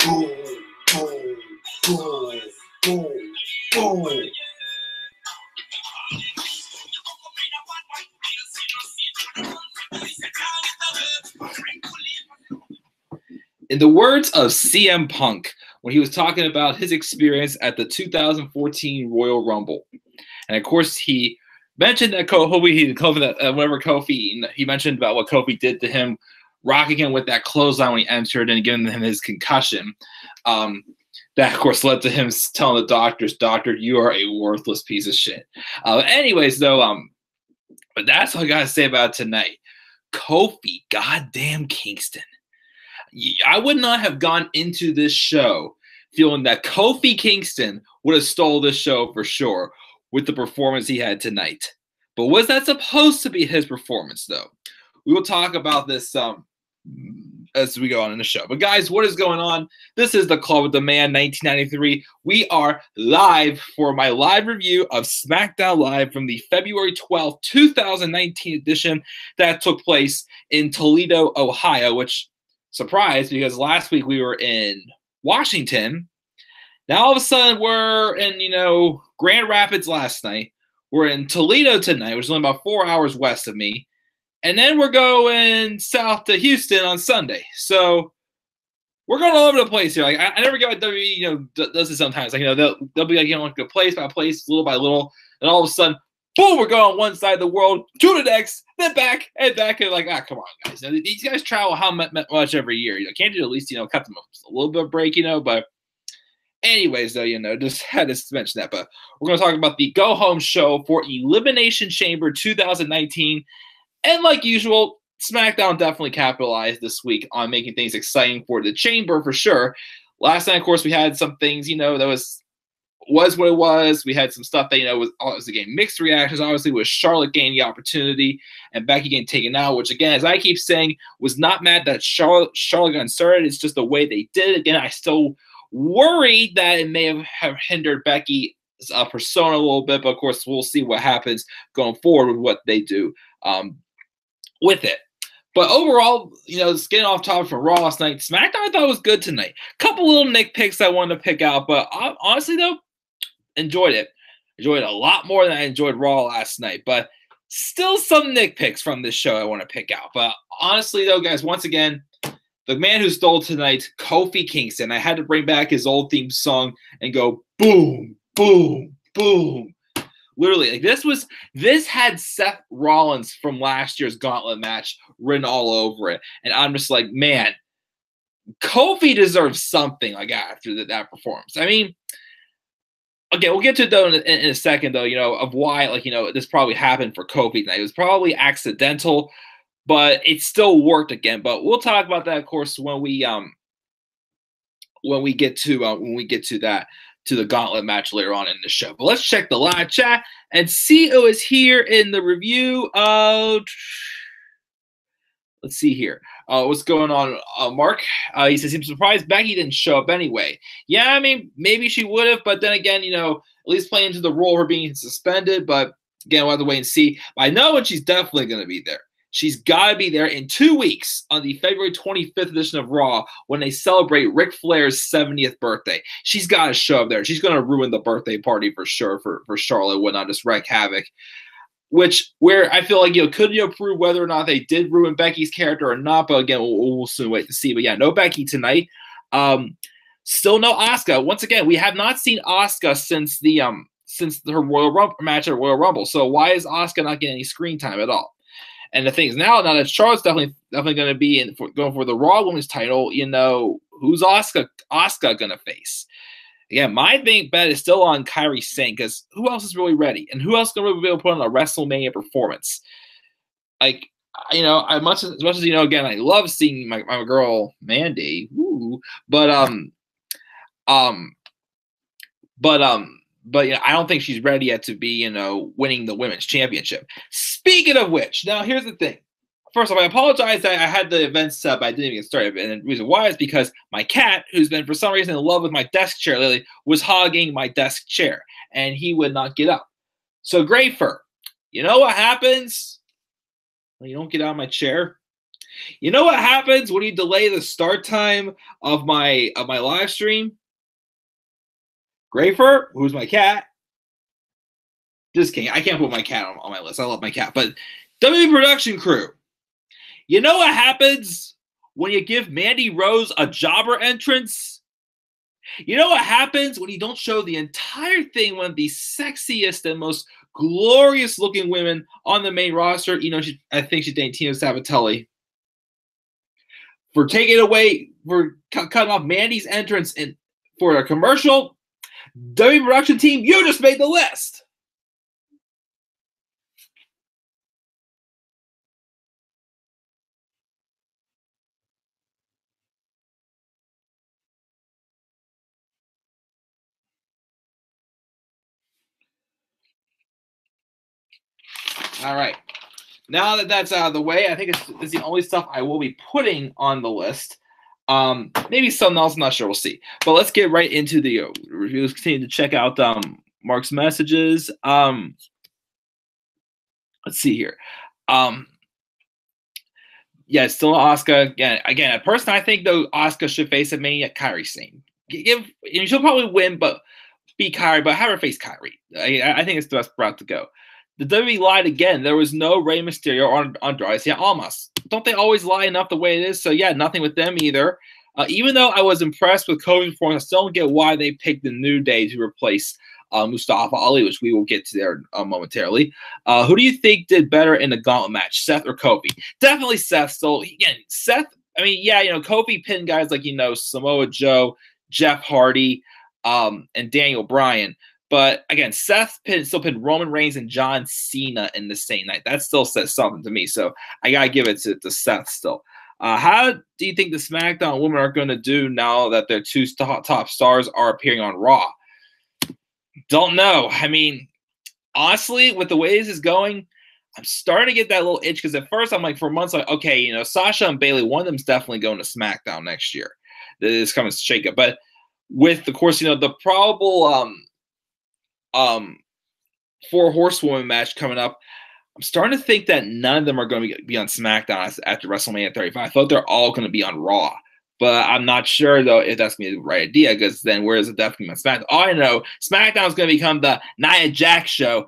Boom, boom, boom, boom, boom. In the words of CM Punk, when he was talking about his experience at the 2014 Royal Rumble, and of course he mentioned that he mentioned about what Kofi did to him, rocking him with that clothesline when he entered and giving him his concussion. That, of course, led to him telling the doctors, "Doctor, you are a worthless piece of shit." Anyways, though, but that's all I gotta say about it tonight. Kofi, goddamn Kingston. I would not have gone into this show feeling that Kofi Kingston would have stole this show for sure with the performance he had tonight. But was that supposed to be his performance, though? We will talk about this as we go on in the show. But guys, what is going on? This is the Club with the Man 1993. We are live for my live review of SmackDown Live from the February 12th, 2019 edition that took place in Toledo, Ohio, which surprise, because last week we were in Washington. Now all of a sudden we're in, Grand Rapids last night. We're in Toledo tonight, which is only about 4 hours west of me. And then we're going south to Houston on Sunday. So we're going all over the place here. Like I never get what WWE, does it sometimes. Like, they'll be like, like place by place, little by little, and all of a sudden, boom, we're going on one side of the world to the next, then back and back, and like, come on, guys. These guys travel how much every year? Can't you at least, cut them a little bit of break, But anyways, though, just had to mention that. But we're going to talk about the go-home show for Elimination Chamber 2019. And like usual, SmackDown definitely capitalized this week on making things exciting for the Chamber for sure. Last night, of course, we had some things, that was what it was. We had some stuff that, was again, mixed reactions, obviously, with Charlotte gaining the opportunity and Becky getting taken out, which, again, as I keep saying, was not mad that Charlotte got inserted. It's just the way they did it. Again, I still worried that it may have hindered Becky's persona a little bit, but, of course, we'll see what happens going forward with what they do with it. But overall, just getting off topic from Raw last night, SmackDown I thought was good tonight. Couple little nitpicks I wanted to pick out, but honestly, though, enjoyed it. Enjoyed it a lot more than I enjoyed Raw last night. But still some nitpicks from this show I want to pick out. But honestly, though, guys, once again, the man who stole tonight, Kofi Kingston. I had to bring back his old theme song and go boom, boom, boom. Literally, like this had Seth Rollins from last year's Gauntlet match written all over it. And I'm just like, man, Kofi deserves something like after that performance. I mean, okay, we'll get to it though in a second though, of why, this probably happened for Kofi tonight. It was probably accidental, but it still worked again. But we'll talk about that, of course, when we get to that. To the Gauntlet match later on in the show. But let's check the live chat and see who is here in the review of... Let's see here. What's going on, Mark? He says, I'm surprised Becky didn't show up anyway. Yeah, I mean, maybe she would have, but then again, at least playing into the role of her being suspended. But again, we'll have to wait and see. But I know when she's definitely going to be there. She's got to be there in 2 weeks on the February 25th edition of Raw when they celebrate Ric Flair's 70th birthday. She's got to show up there. She's going to ruin the birthday party for sure for Charlotte, would not just wreak havoc. Where I feel like, could you prove whether or not they did ruin Becky's character or not? But again, we'll soon wait to see. But yeah, no Becky tonight. Still no Asuka. Once again, we have not seen Asuka since her Royal Rumble match at Royal Rumble. So why is Asuka not getting any screen time at all? And the thing is, now that Charlotte's definitely going to be going for the Raw Women's title, who's Asuka going to face? Again, my big bet is still on Kairi Sane, because who else is really ready? And who else is going to be able to put on a WrestleMania performance? Like, as much as again, I love seeing my girl Mandy, but I don't think she's ready yet to be, winning the women's championship. Speaking of which, now here's the thing. First off, I apologize that I had the event set, but I didn't even get started. And the reason why is because my cat, who's been for some reason in love with my desk chair lately, was hogging my desk chair, and he would not get up. So great for her. You know what happens when you don't get out of my chair? You know what happens when you delay the start time of my live stream? Grayfer, who's my cat. Just kidding. I can't put my cat on my list. I love my cat. But WWE production crew. You know what happens when you give Mandy Rose a jobber entrance? You know what happens when you don't show the entire thing, one of the sexiest and most glorious looking women on the main roster? You know, I think she's dating Tina Sabatelli. For taking away, for cutting off Mandy's entrance for a commercial, WWE production team, you just made the list. All right. Now that that's out of the way, I think it's the only stuff I will be putting on the list. Maybe something else, I'm not sure. We'll see. But let's get right into the reviews. Continue to check out Mark's messages. Let's see here. Yeah, it's still Asuka. Again, a person I think though Asuka should face at Mania, Kairi Sane. She'll probably win, but beat Kairi, but have her face Kairi. I think it's the best route to go. The WWE lied again. There was no Rey Mysterio or Andrade. Yeah, almost. Don't they always lie enough the way it is? So yeah, nothing with them either. Even though I was impressed with Kofi's performance, I still don't get why they picked the New Day to replace Mustafa Ali, which we will get to there momentarily. Who do you think did better in the gauntlet match, Seth or Kofi? Definitely Seth. Still, again, Seth. I mean, yeah, Kofi pinned guys like Samoa Joe, Jeff Hardy, and Daniel Bryan. But again, Seth still pinned Roman Reigns and John Cena in the same night. That still says something to me. So I gotta give it to Seth still. How do you think the SmackDown women are going to do now that their two top stars are appearing on Raw? Don't know. I mean, honestly, with the way this is going, I'm starting to get that little itch because at first I'm like, for months, like, okay, Sasha and Bayley, one of them's definitely going to SmackDown next year. This coming to shake up. But with, of course, the probable 4 horsewoman match coming up, I'm starting to think that none of them are going to be on SmackDown after WrestleMania 35. I thought they're all going to be on Raw, but I'm not sure though if that's going to be the right idea because then where is it definitely on SmackDown? All I know, SmackDown is going to become the Nia Jax show.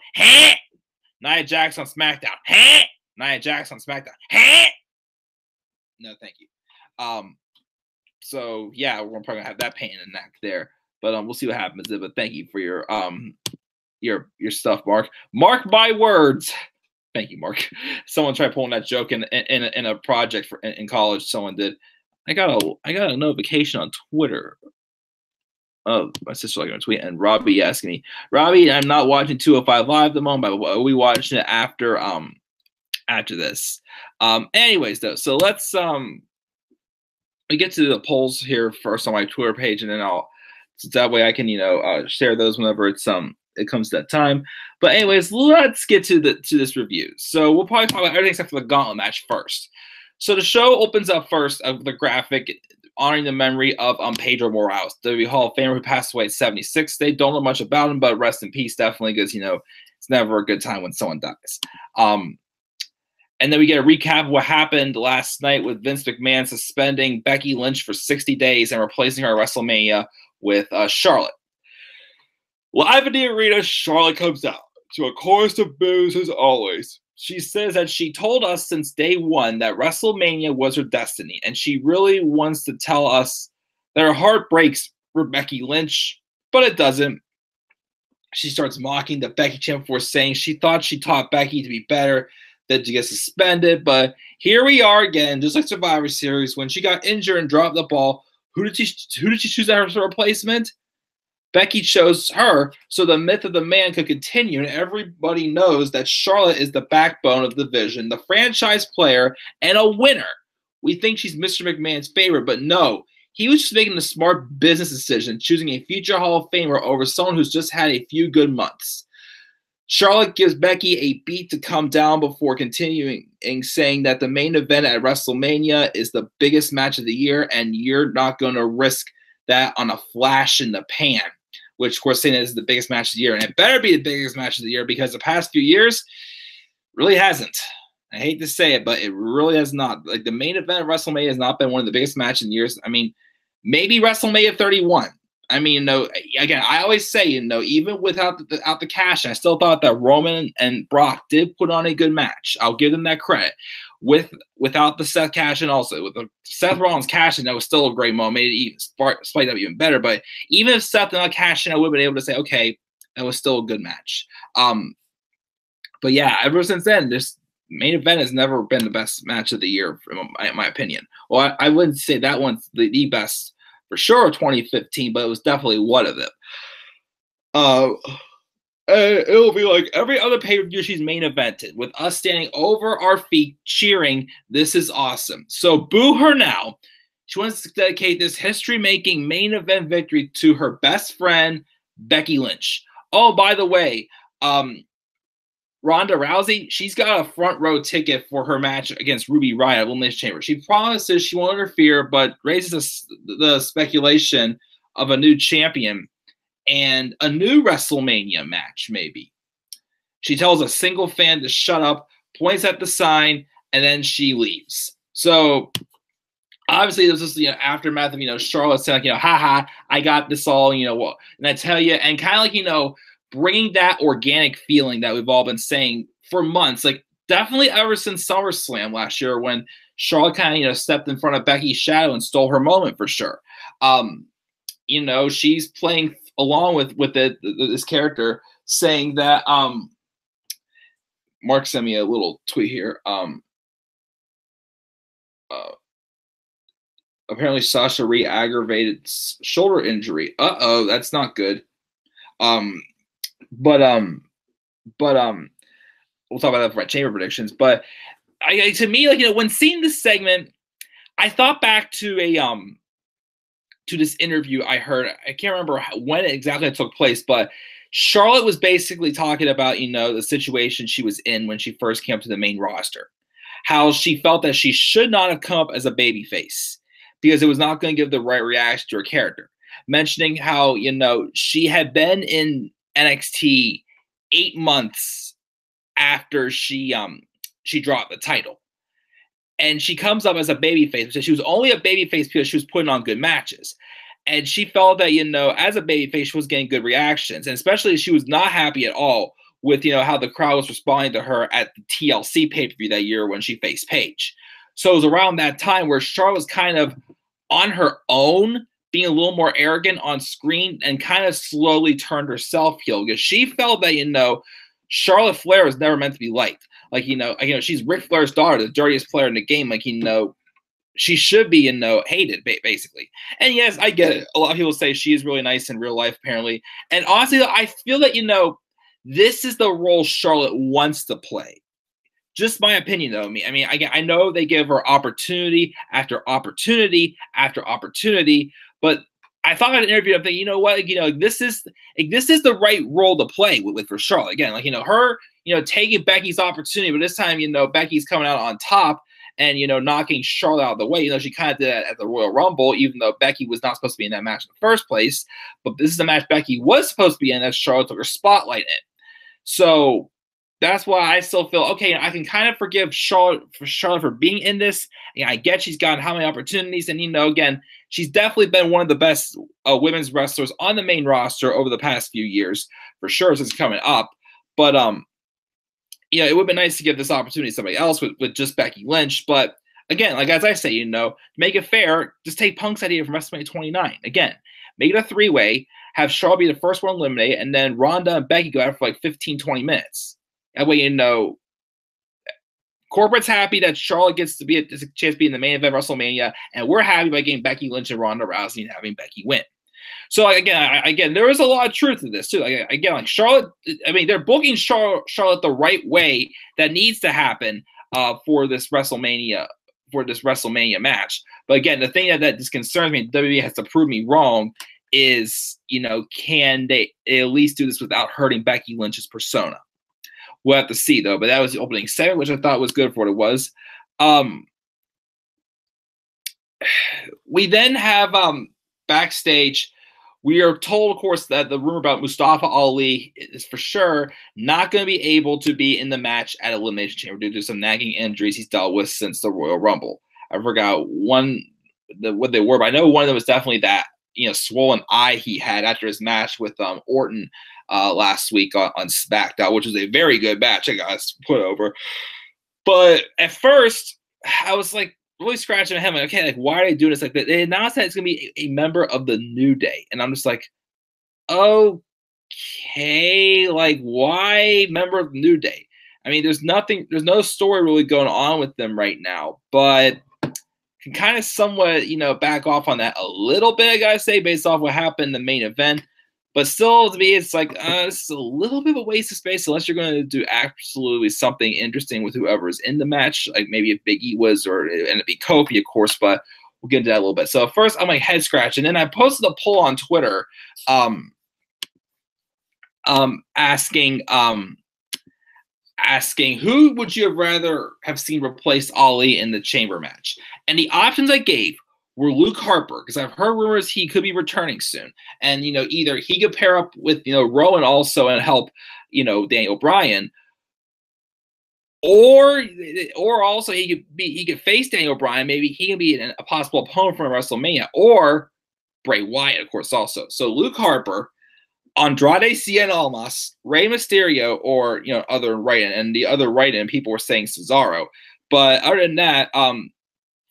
Nia Jax on SmackDown. Nia Jax on SmackDown. No, thank you. So yeah, we're probably gonna have that pain in the neck there. But we'll see what happens. But thank you for your stuff, Mark. Mark my words. Thank you, Mark. Someone tried pulling that joke in a project in college. Someone did. I got a notification on Twitter. Oh, my sister like a tweet, and Robbie asking me, Robbie, I'm not watching 205 Live at the moment, but we watching it after this. Anyways, though, so let's we get to the polls here first on my Twitter page, and then so that way I can share those whenever it comes to that time. But anyways, let's get to this review. So we'll probably talk about everything except for the gauntlet match first. So the show opens up first of the graphic honoring the memory of Pedro Morales, WWE Hall of Famer who passed away at 76. They don't know much about him, but rest in peace, definitely, because it's never a good time when someone dies. And then we get a recap of what happened last night with Vince McMahon suspending Becky Lynch for 60 days and replacing her at WrestleMania with Charlotte. Live in the arena, Charlotte comes out to a chorus of boos as always. She says that she told us since day one that WrestleMania was her destiny, and she really wants to tell us that her heart breaks for Becky Lynch, but it doesn't. She starts mocking the Becky champ for saying she thought she taught Becky to be better than to get suspended, but here we are again, just like Survivor Series. When she got injured and dropped the ball, who did she choose as her replacement? Becky chose her, so the myth of the man could continue, and everybody knows that Charlotte is the backbone of the division, the franchise player, and a winner. We think she's Mr. McMahon's favorite, but no. He was just making a smart business decision, choosing a future Hall of Famer over someone who's just had a few good months. Charlotte gives Becky a beat to come down before continuing and saying that the main event at WrestleMania is the biggest match of the year, and you're not going to risk that on a flash in the pan. Which, of course, saying that this is the biggest match of the year. And it better be the biggest match of the year because the past few years, Really hasn't. I hate to say it, but it really has not. Like the main event of WrestleMania has not been one of the biggest matches in years. I mean, maybe WrestleMania 31. I mean, again, I always say, even without the cash, I still thought that Roman and Brock did put on a good match. I'll give them that credit. Without the Seth cash in, also with the Seth Rollins cash in, that was still a great moment. Made it even spike up even better. But even if Seth did not cash in, I would have been able to say, okay, that was still a good match. But yeah, ever since then, this main event has never been the best match of the year, in my opinion. Well, I wouldn't say that one's the best for sure, 2015, but it was definitely one of them. It'll be like every other pay-per-view she's main evented, with us standing over our feet cheering. This is awesome. So boo her now. She wants to dedicate this history-making main event victory to her best friend, Becky Lynch. Oh, by the way, Ronda Rousey, she's got a front row ticket for her match against Ruby Riott at Elimination Chamber. She promises she won't interfere, but raises the speculation of a new champion and a new WrestleMania match, maybe. She tells a single fan to shut up, points at the sign, and then she leaves. So obviously, there's this aftermath of Charlotte saying haha, I got this all, and I tell you, and kind of like bringing that organic feeling that we've all been saying for months, like definitely ever since SummerSlam last year when Charlotte kind of stepped in front of Becky's shadow and stole her moment for sure. She's playing along with this character, saying that Mark sent me a little tweet here. Apparently Sasha re-aggravated shoulder injury. Uh-oh, that's not good. But we'll talk about that for my chamber predictions. But to me, when seeing this segment, I thought back to to this interview I heard. I can't remember when exactly it took place, but Charlotte was basically talking about the situation she was in when she first came up to the main roster, how she felt that she should not have come up as a babyface because it was not going to give the right reaction to her character. Mentioning how she had been in NXT 8 months after she dropped the title, and she comes up as a babyface. So she was only a babyface because she was putting on good matches, and she felt that as a babyface she was getting good reactions, and especially she was not happy at all with how the crowd was responding to her at the TLC pay-per-view that year when she faced Paige. So it was around that time where Charlotte was kind of on her own, being a little more arrogant on screen, and kind of slowly turned herself heel because she felt that Charlotte Flair was never meant to be liked. Like she's Ric Flair's daughter, the dirtiest player in the game. Like she should be hated basically. And yes, I get it. A lot of people say she is really nice in real life, apparently. And honestly, I feel that this is the role Charlotte wants to play. Just my opinion, though. I mean, I know they give her opportunity after opportunity after opportunity, but I thought in an interview, I'm thinking, this is the right role to play with for Charlotte. Again, her, taking Becky's opportunity, but this time, Becky's coming out on top and knocking Charlotte out of the way. She kind of did that at the Royal Rumble, even though Becky was not supposed to be in that match in the first place. But this is the match Becky was supposed to be in, that Charlotte took her spotlight in. So that's why I still feel, okay, I can kind of forgive Charlotte for being in this. I get she's gotten how many opportunities. And, again, she's definitely been one of the best women's wrestlers on the main roster over the past few years, for sure, since coming up. But, it would be nice to give this opportunity to somebody else with just Becky Lynch. But, again, as I say, to make it fair, just take Punk's idea from WrestleMania 29. Again, make it a three-way, have Charlotte be the first one eliminated, and then Ronda and Becky go out for 15, 20 minutes. That way, corporate's happy that Charlotte gets to be a chance to be in the main event of WrestleMania, and we're happy by getting Becky Lynch and Ronda Rousey and having Becky win. So again, there is a lot of truth to this too. Charlotte. I mean, they're booking Charlotte the right way that needs to happen for this WrestleMania match. But again, the thing that just concerns me, WWE has to prove me wrong, is can they at least do this without hurting Becky Lynch's persona? We'll have to see, though. But that was the opening segment, which I thought was good for what it was. We then have backstage We are told, of course, that the rumor about Mustafa Ali is for sure not going to be able to be in the match at Elimination Chamber due to some nagging injuries he's dealt with since the Royal Rumble. I forgot what they were, but I know one of them was definitely that swollen eye he had after his match with Orton last week on SmackDown, which was a very good match. I got put over, but at first I was like, really scratching my head, like, okay, like why are they doing this? Like they announced that it's gonna be a member of the New Day, and I'm just like, okay, like why member of the New Day? I mean, there's no story really going on with them right now, but can kind of somewhat back off on that a little bit, I gotta say, based off what happened in the main event. But still, to me, it's like this is a little bit of a waste of space unless you're going to do absolutely something interesting with whoever is in the match. Like maybe if Big E was, or it'd be Kofi, of course. But we'll get into that a little bit. So first, I'm like head scratching, and then I posted a poll on Twitter, asking who would you have rather have seen replace Ali in the Chamber match, and the options I gave were Luke Harper, because I've heard rumors he could be returning soon. And, either he could pair up with, Rowan also and help, Daniel Bryan, or also he could face Daniel Bryan. Maybe he can be a possible opponent from WrestleMania, or Bray Wyatt, of course, also. So Luke Harper, Andrade Cien Almas, Rey Mysterio, or, other right-in. And the other right-in, people were saying Cesaro. But other than that,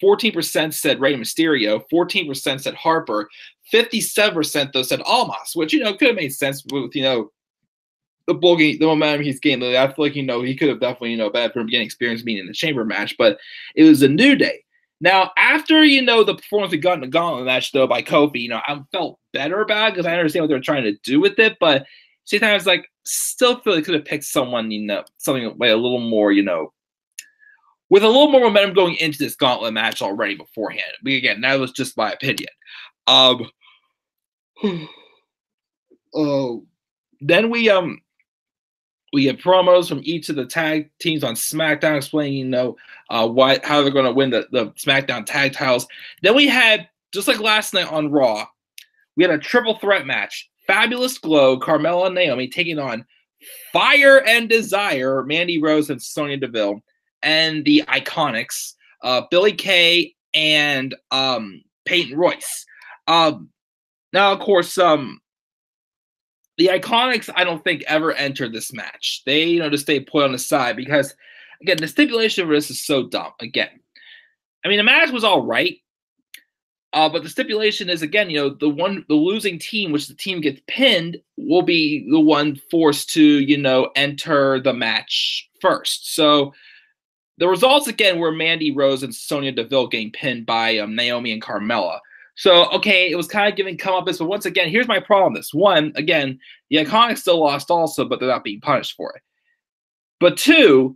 14% said Rey Mysterio, 14% said Harper, 57% though said Almas, which could have made sense with the momentum he's gained. I feel like he could have definitely benefited from getting experience being in the Chamber match, but it was a New Day. Now after the performance we got in the Gauntlet match though by Kofi, I felt better about it because I understand what they're trying to do with it, but same time it's like still feel like could have picked someone something like a little more with a little more momentum going into this Gauntlet match already beforehand. But again, that was just my opinion. Then we get promos from each of the tag teams on SmackDown explaining, how they're going to win the SmackDown tag titles. Then we had, just like last night on Raw, we had a triple threat match. Fabulous Glow, Carmella and Naomi taking on Fire and Desire, Mandy Rose and Sonya Deville, and the Iconics, Billie Kay and Peyton Royce. Now, of course, the Iconics, I don't think, ever entered this match. They, just stay put on the side because, again, the stipulation for this is so dumb. Again, I mean, the match was all right, but the stipulation is, again, the losing team, which the team gets pinned, will be the one forced to, enter the match first. So the results, again, were Mandy Rose and Sonya Deville getting pinned by Naomi and Carmella. So, okay, it was kind of giving comeuppance, but once again, here's my problem with this. One, again, the Iconics still lost also, but they're not being punished for it. But two,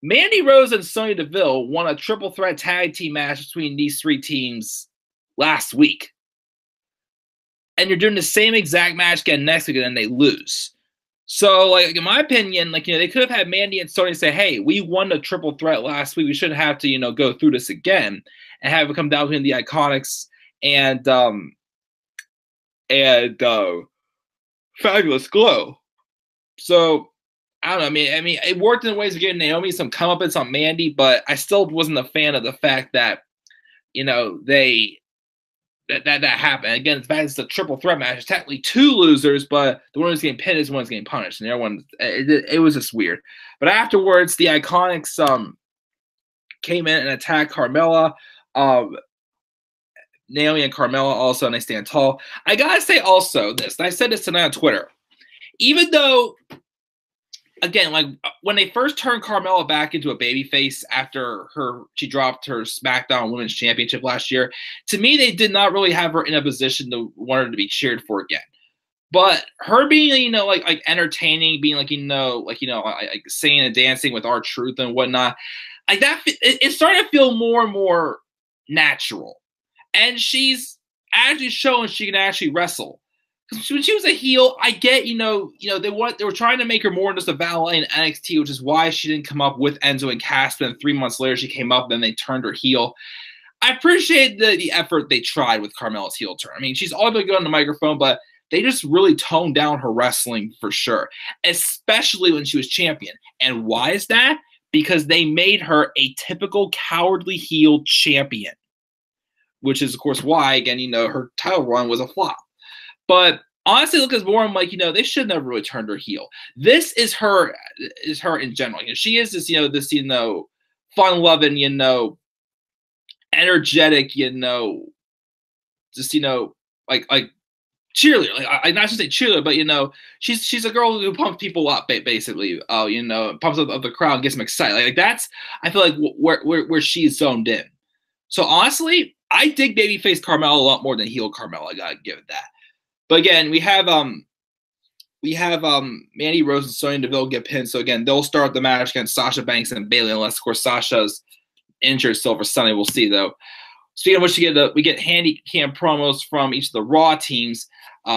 Mandy Rose and Sonya Deville won a triple threat tag team match between these three teams last week. And you're doing the same exact match again next week, and then they lose. So, like, in my opinion, like, they could have had Mandy and Sonya say, hey, we won the triple threat last week. We shouldn't have to, go through this again, and have it come down between the Iconics and Fabulous Glow. So, I don't know. I mean, it worked in ways of giving Naomi some comeuppance on Mandy, but I still wasn't a fan of the fact that, that happened. Again, the fact it's a triple threat match. It's technically two losers, but the one who's getting pinned is the one who's getting punished. And everyone, it was just weird. But afterwards, the Iconics came in and attacked Carmella. Naomi and Carmella also, and they stand tall. I gotta say also this, and I said this tonight on Twitter. Even though, again, like when they first turned Carmella back into a babyface after she dropped her SmackDown Women's Championship last year, to me they did not really have her in a position to want her to be cheered for again. But her being, like entertaining, being like singing and dancing with R-Truth and whatnot, like that, it's starting to feel more and more natural. And she's actually showing she can actually wrestle. When she was a heel, I get, they were trying to make her more than just a valet in NXT, which is why she didn't come up with Enzo and Casper. And 3 months later, she came up, then they turned her heel. I appreciate the effort they tried with Carmella's heel turn. I mean, she's always been good on the microphone, but they just really toned down her wrestling for sure, especially when she was champion. And why is that? Because they made her a typical cowardly heel champion, which is, of course, why, again, her title run was a flop. But honestly, look, as more, I'm like, they should never really turned her heel. This is her in general. She is this, fun-loving, energetic, just, like cheerleader. Like, I not just say cheerleader, but she's a girl who pumps people up, basically. Pumps up the crowd and gets them excited. Like that's, I feel like where she's zoned in. So honestly, I dig babyface Carmella a lot more than heel Carmella. I gotta give it that. But again, we have Mandy Rose and Sonya Deville get pinned. So again, they'll start the match against Sasha Banks and Bayley, unless of course Sasha's injured still for Sunday. We'll see though. Speaking of which, we get handicap promos from each of the Raw teams.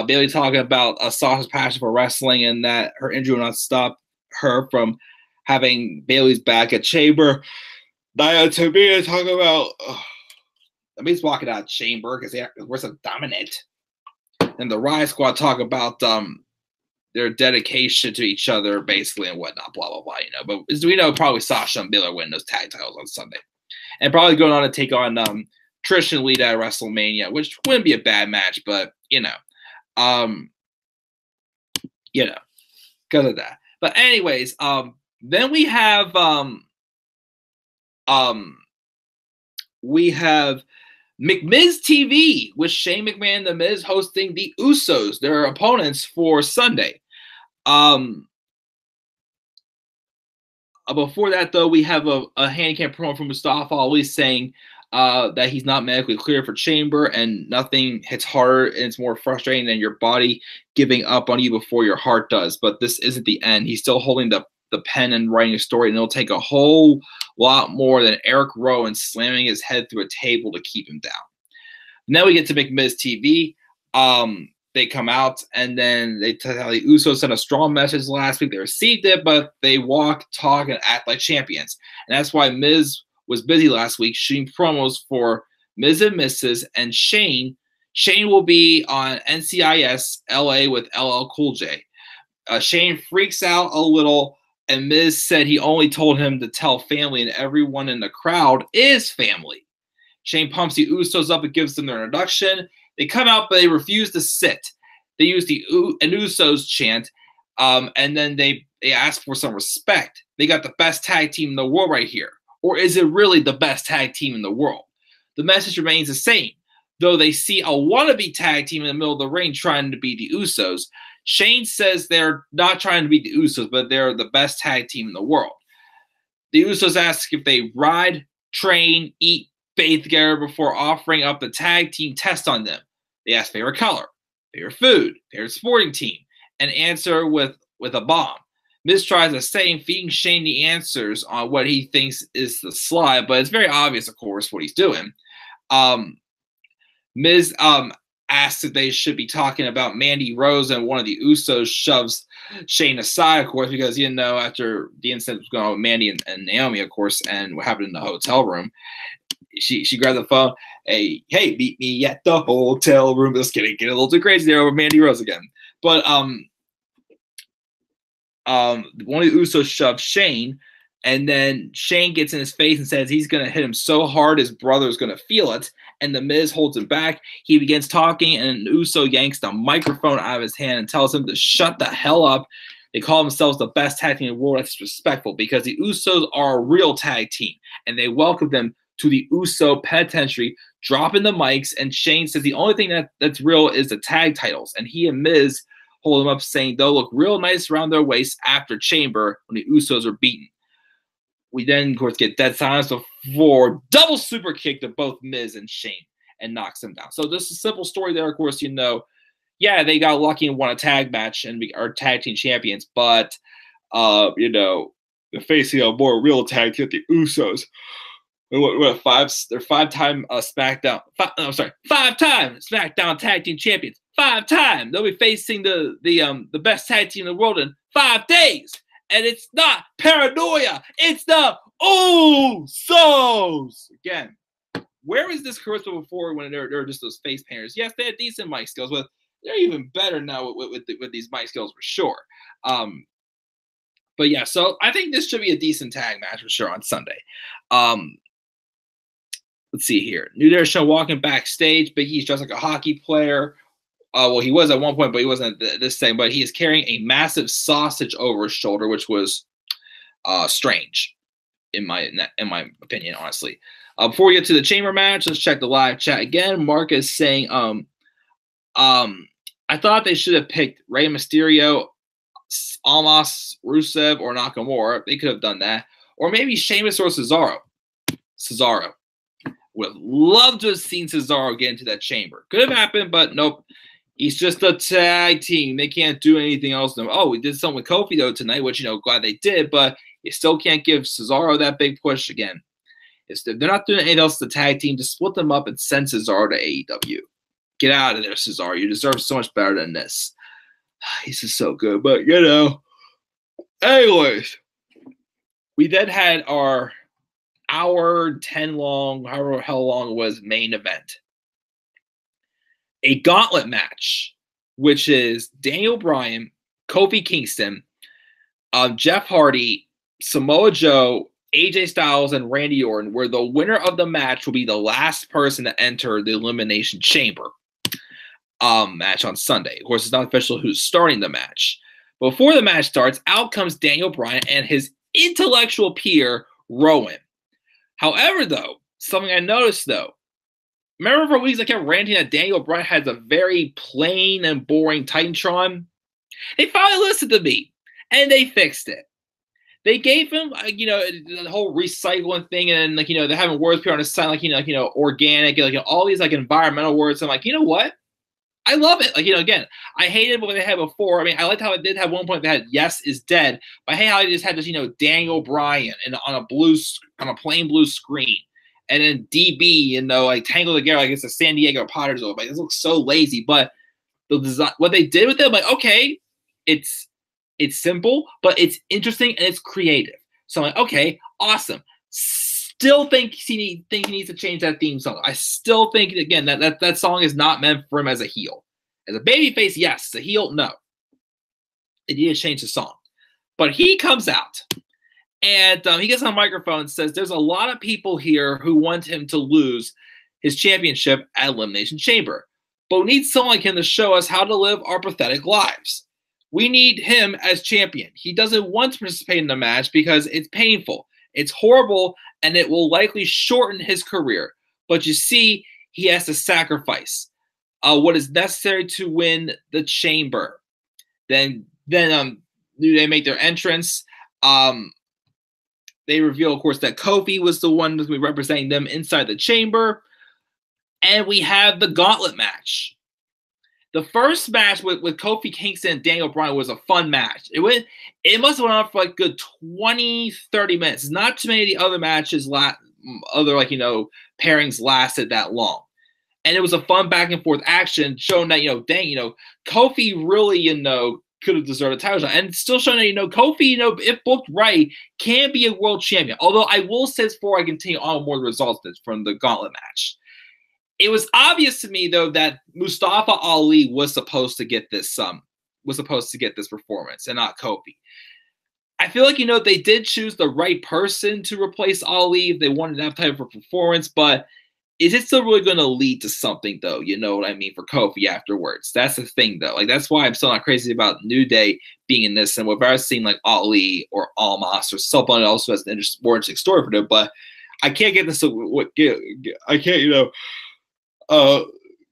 Bayley talking about Sasha's passion for wrestling and that her injury will not stop her from having Bayley's back at Chamber. Nia Tamina talking about Bayley's walking out of Chamber because we're so dominant. And the Riot Squad talk about their dedication to each other, basically, and whatnot, blah, blah, blah, But as we know, probably Sasha and Bayley win those tag titles on Sunday. And probably going on to take on Trish and Lita at WrestleMania, which wouldn't be a bad match, but, because of that. But anyways, then we have McMiz TV with Shane McMahon and The Miz hosting the Usos, their opponents, for Sunday. Before that, though, we have a handicap promo from Mustafa Ali saying that he's not medically cleared for Chamber and nothing hits harder and it's more frustrating than your body giving up on you before your heart does. But this isn't the end. He's still holding the pen and writing a story, and it'll take a whole lot more than Eric Rowan slamming his head through a table to keep him down. Now we get to McMiz TV. They come out, and then they tell how the Usos sent a strong message last week. They received it, but they walk, talk, and act like champions. And that's why Miz was busy last week shooting promos for Miz and Mrs. and Shane. Shane will be on NCIS LA with LL Cool J. Shane freaks out a little, and Miz said he only told him to tell family, and everyone in the crowd is family. Shane pumps the Usos up and gives them their introduction. They come out, but they refuse to sit. They use an Usos chant, and then they ask for some respect. They got the best tag team in the world right here. Or is it really the best tag team in the world? The message remains the same. Though they see a wannabe tag team in the middle of the ring trying to beat the Usos, Shane says they're not trying to beat the Usos, but they're the best tag team in the world. The Usos ask if they ride, train, eat, bathe together before offering up the tag team test on them. They ask favorite color, favorite food, favorite sporting team, and answer with a bomb. Miz tries the same, feeding Shane the answers on what he thinks is the slide, but it's very obvious, of course, what he's doing. Miz asks if they should be talking about Mandy Rose, and one of the Usos shoves Shane aside, of course, because, after the incident was going on with Mandy and Naomi, of course, and what happened in the hotel room, she grabbed the phone. Hey, meet me at the hotel room. Just kidding. Get a little too crazy there over Mandy Rose again. But one of the Usos shoves Shane, and then Shane gets in his face and says he's going to hit him so hard his brother's going to feel it. And the Miz holds him back. He begins talking, and Uso yanks the microphone out of his hand and tells him to shut the hell up. They call themselves the best tag team in the world. That's respectful because the Usos are a real tag team, and they welcome them to the Uso penitentiary, dropping the mics, and Shane says the only thing that's real is the tag titles, and he and Miz hold them up, saying they'll look real nice around their waists after Chamber when the Usos are beaten. We then, of course, get dead silence before double super kick to both Miz and Shane and knocks them down. So this is a simple story there, of course, yeah, they got lucky and won a tag match and are tag team champions, but, they're facing a more real tag team, the Usos. They're five-time SmackDown. Five-time SmackDown tag team champions. 5 times. They'll be facing the best tag team in the world in 5 days, and it's not paranoia. It's the Usos again. Where was this charisma before when they were just those face painters? Yes, they had decent mic skills, but they're even better now with these mic skills for sure. But yeah, so I think this should be a decent tag match for sure on Sunday. Let's see here. New Day show walking backstage. Big E's dressed like a hockey player. Well, he was at one point, but he wasn't this thing. But he is carrying a massive sausage over his shoulder, which was strange, in my opinion, honestly. Before we get to the chamber match, let's check the live chat again. Mark is saying, I thought they should have picked Rey Mysterio, Almas, Rusev, or Nakamura. They could have done that. Or maybe Sheamus or Cesaro. Cesaro. Would have loved to have seen Cesaro get into that chamber. Could have happened, but nope. He's just a tag team. They can't do anything else. Oh, we did something with Kofi, though, tonight, which, glad they did, but you still can't give Cesaro that big push again. They're not doing anything else to the tag team. Just split them up and send Cesaro to AEW. Get out of there, Cesaro. You deserve so much better than this. He's just so good. But, anyways, we then had our hour 10 long, however how long it was, main event. A gauntlet match, which is Daniel Bryan, Kofi Kingston, Jeff Hardy, Samoa Joe, AJ Styles, and Randy Orton, where the winner of the match will be the last person to enter the Elimination Chamber match on Sunday. Of course, it's not official who's starting the match. Before the match starts, out comes Daniel Bryan and his intellectual peer, Rowan. However, though, something I noticed, though, remember for weeks I kept ranting that Daniel Bryan has a very plain and boring Titantron? They finally listened to me, and they fixed it. They gave him, the whole recycling thing, and they're having words appear on his side, organic, all these environmental words. I'm like, you know what? I love it. Again, I hated what they had before. I mean, I liked how it did have one point that had "Yes is dead," but I hate how they just had this, Daniel Bryan and on a plain blue screen, and then DB, tangled together like it's a San Diego Padres logo. Like, this looks so lazy, but the design, what they did with it, I'm like, okay, it's simple, but it's interesting and it's creative. So I'm like, okay, awesome. Still think he needs to change that theme song. I still think, again, that song is not meant for him as a heel. As a babyface, yes. As a heel, no. They need to change the song. But he comes out, and he gets on a microphone and says there's a lot of people here who want him to lose his championship at Elimination Chamber. But we need someone like him to show us how to live our pathetic lives. We need him as champion. He doesn't want to participate in the match because it's painful. It's horrible, and it will likely shorten his career. But you see, he has to sacrifice what is necessary to win the chamber. Then they make their entrance. They reveal, of course, that Kofi was the one who's representing them inside the chamber. And we have the gauntlet match. The first match with Kofi Kingston and Daniel Bryan was a fun match. It must have went on for like good 20, 30 minutes. Not too many of the other matches, pairings lasted that long. And it was a fun back and forth action showing that, Kofi really, could have deserved a title shot. And still showing that, Kofi, if booked right, can be a world champion. Although I will say this before I continue on more results from the gauntlet match. It was obvious to me, though, that Mustafa Ali was supposed to get this performance and not Kofi. I feel like, they did choose the right person to replace Ali if they wanted that type of performance, but is it still really going to lead to something, though? You know what I mean, for Kofi afterwards. That's the thing, though. That's why I'm still not crazy about New Day being in this, and what I've seen like Ali or Almas or someone else who has an more interesting story for them, but I can't get this. I can't,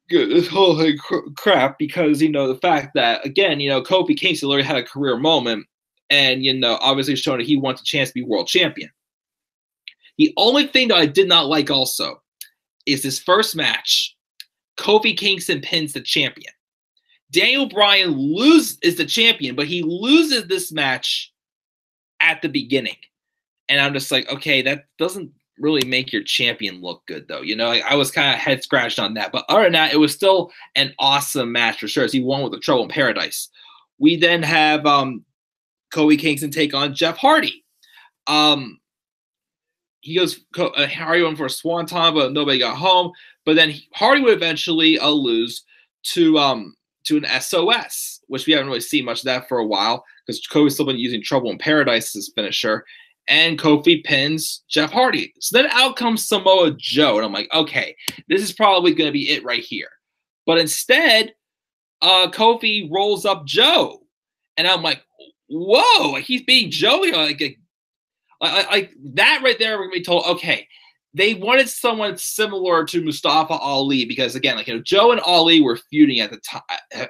this whole thing crap because, the fact that, again, Kofi Kingston literally had a career moment and, obviously showing that he wants a chance to be world champion. The only thing that I did not like also is this first match, Kofi Kingston pins the champion. Daniel Bryan is the champion, but he loses this match at the beginning. And I'm just like, okay, that doesn't really make your champion look good, though. I was kind of head scratched on that. But other than that, it was still an awesome match for sure, as he won with the Trouble in Paradise. We then have Kofi Kingston take on Jeff Hardy. he goes, Hardy went for a swanton, but nobody got home. But then Hardy would eventually lose to an SOS, which we haven't really seen much of that for a while because Kofi's still been using Trouble in Paradise as his finisher. And Kofi pins Jeff Hardy. So then out comes Samoa Joe. And I'm like, okay, this is probably going to be it right here. But instead, Kofi rolls up Joe. And I'm like, whoa, he's being Joe. Like that right there, we're going to be told, okay, they wanted someone similar to Mustafa Ali because, again, like, Joe and Ali were feuding at the time,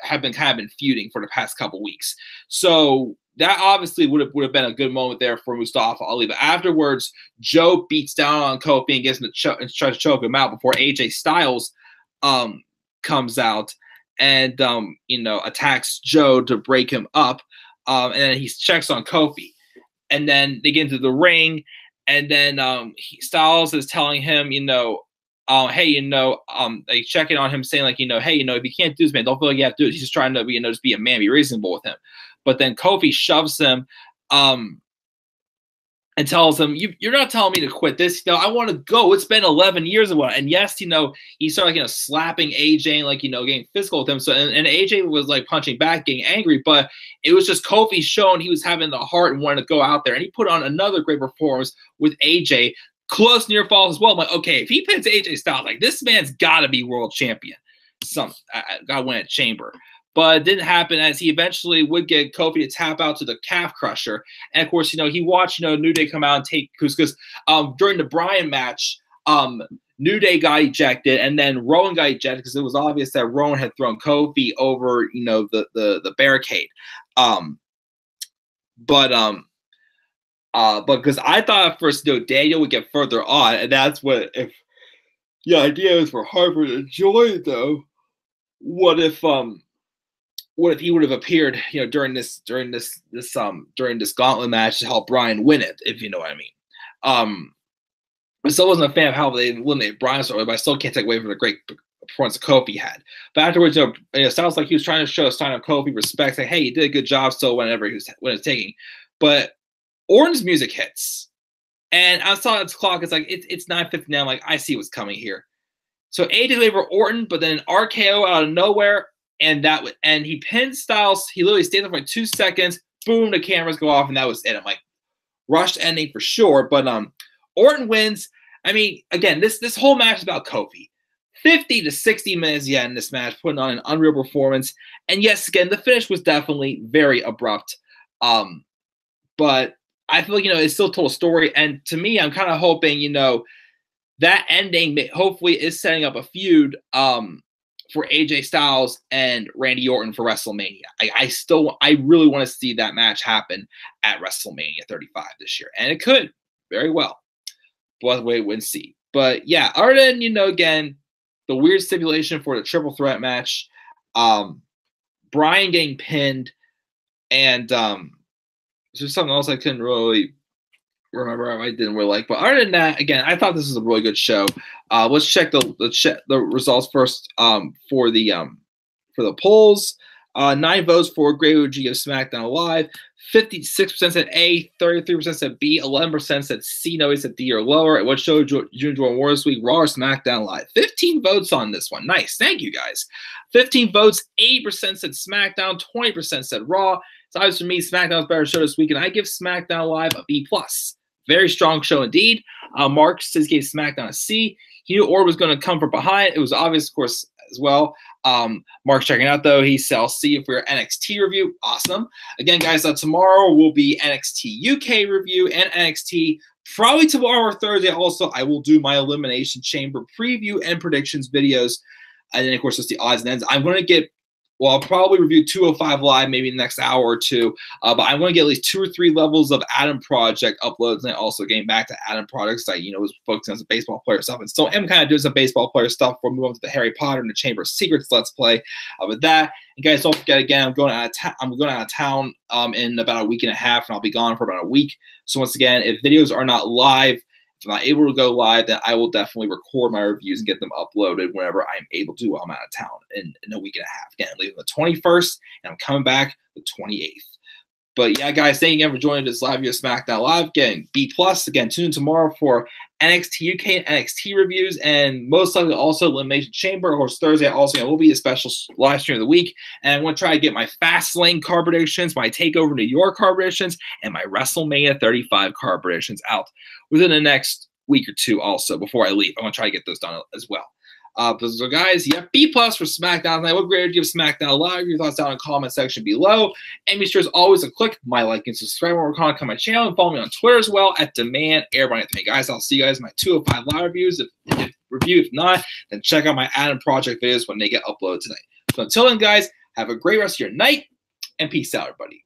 have been feuding for the past couple weeks. So that obviously would have been a good moment there for Mustafa Ali. But afterwards, Joe beats down on Kofi and gets him and tries to choke him out before AJ Styles comes out and attacks Joe to break him up. And then he checks on Kofi. And then they get into the ring. And then Styles is telling him, hey, like checking on him, saying like, hey, if you can't do this, man, don't feel like you have to do it. He's just trying to, just be a man, be reasonable with him. But then Kofi shoves him and tells him, you're not telling me to quit this. I want to go. It's been 11 years of what. And yes, he started like, slapping AJ and like, getting physical with him. So, and AJ was like punching back, getting angry, but it was just Kofi showing he was having the heart and wanted to go out there. And he put on another great performance with AJ, close near falls as well. I'm like, okay, if he pins AJ Styles, like this man's got to be world champion. Got to win at Chamber. But it didn't happen as he eventually would get Kofi to tap out to the calf crusher. And of course, he watched, New Day come out and take, because during the Bryan match, New Day got ejected and then Rowan got ejected because it was obvious that Rowan had thrown Kofi over, the barricade. But because I thought at first, Daniel would get further on, and that's what, if the idea was for Harper to join, though, what if he would have appeared, during this gauntlet match to help Bryan win it, if you know what I mean. I still wasn't a fan of how they eliminated Bryan, but I still can't take away from the great performance that Kofi had. But afterwards, it sounds like he was trying to show a sign of Kofi respect, saying, hey, you did a good job still when it's taking. But Orton's music hits. And I saw its clock, it's like, it's 9:59. I'm like, I see what's coming here. So AJ over Orton, but then an RKO out of nowhere. And he pins Styles. He literally stands up for like 2 seconds. Boom, the cameras go off, and that was it. I'm like, rushed ending for sure. But Orton wins. I mean, again, this whole match is about Kofi. 50 to 60 minutes in this match, putting on an unreal performance. And yes, again, the finish was definitely very abrupt. But I feel like, it still told a story. And to me, I'm kind of hoping, that ending hopefully is setting up a feud for AJ Styles and Randy Orton for WrestleMania. I really want to see that match happen at WrestleMania 35 this year. And it could very well. But wait and see. But yeah, other than, again, the weird stipulation for the triple threat match, Bryan getting pinned, and there's something else I couldn't really remember. I didn't really like. But other than that, again, I thought this was a really good show. Let's check the results first for the polls. 9 votes for Great OG of SmackDown Live. 56% said A, 33% said B, 11% said C, nobody said D or lower. What show June enjoying more this week? Raw or SmackDown Live? 15 votes on this one. Nice. Thank you, guys. 15 votes. 80% said SmackDown. 20% said Raw. It's obvious for me, SmackDown's better show this week, and I give SmackDown Live a B+. Very strong show indeed. Mark says he gave SmackDown a C. He knew Orton was going to come from behind. It was obvious, of course, as well. Mark's checking out, though. He said, I'll see you for your NXT review. Awesome. Again, guys, tomorrow will be NXT UK review and NXT. Probably tomorrow or Thursday also, I will do my Elimination Chamber preview and predictions videos. And then, of course, just the odds and ends. I'm going to get, I'll probably review 205 Live maybe in the next hour or two. But I'm going to get at least 2 or 3 levels of Adam Project uploads. And also getting back to Adam Projects. I, was focusing on some baseball player stuff. And still am kind of doing some baseball player stuff before we move on to the Harry Potter and the Chamber of Secrets Let's Play with that. And guys, don't forget, again, I'm going out of town in about a week and a half. And I'll be gone for about a week. So once again, if videos are not live, if I'm not able to go live, then I will definitely record my reviews and get them uploaded whenever I'm able to while I'm out of town in a week and a half. Again, I'm leaving the 21st, and I'm coming back the 28th. But yeah, guys, thank you again for joining this live view of SmackDown Live. Again, B+. Again, tune in tomorrow for NXT UK and NXT reviews, and most likely also Elimination Chamber. Of course, Thursday also will be a special live stream of the week. And I'm going to try to get my Fastlane card predictions, my TakeOver New York card predictions, and my WrestleMania 35 card predictions out within the next week or two also before I leave. I'm going to try to get those done as well. So guys, yeah, B+ for SmackDown tonight. What grade do you give SmackDown Live? Your thoughts down in the comment section below. And be sure as always to click my like and subscribe when we're calling on my channel, and follow me on Twitter as well at Demand Everybody. Guys, I'll see you guys in my 205 live reviews. If not, then check out my Adam Project videos when they get uploaded tonight. So until then, guys, have a great rest of your night, and peace out, everybody.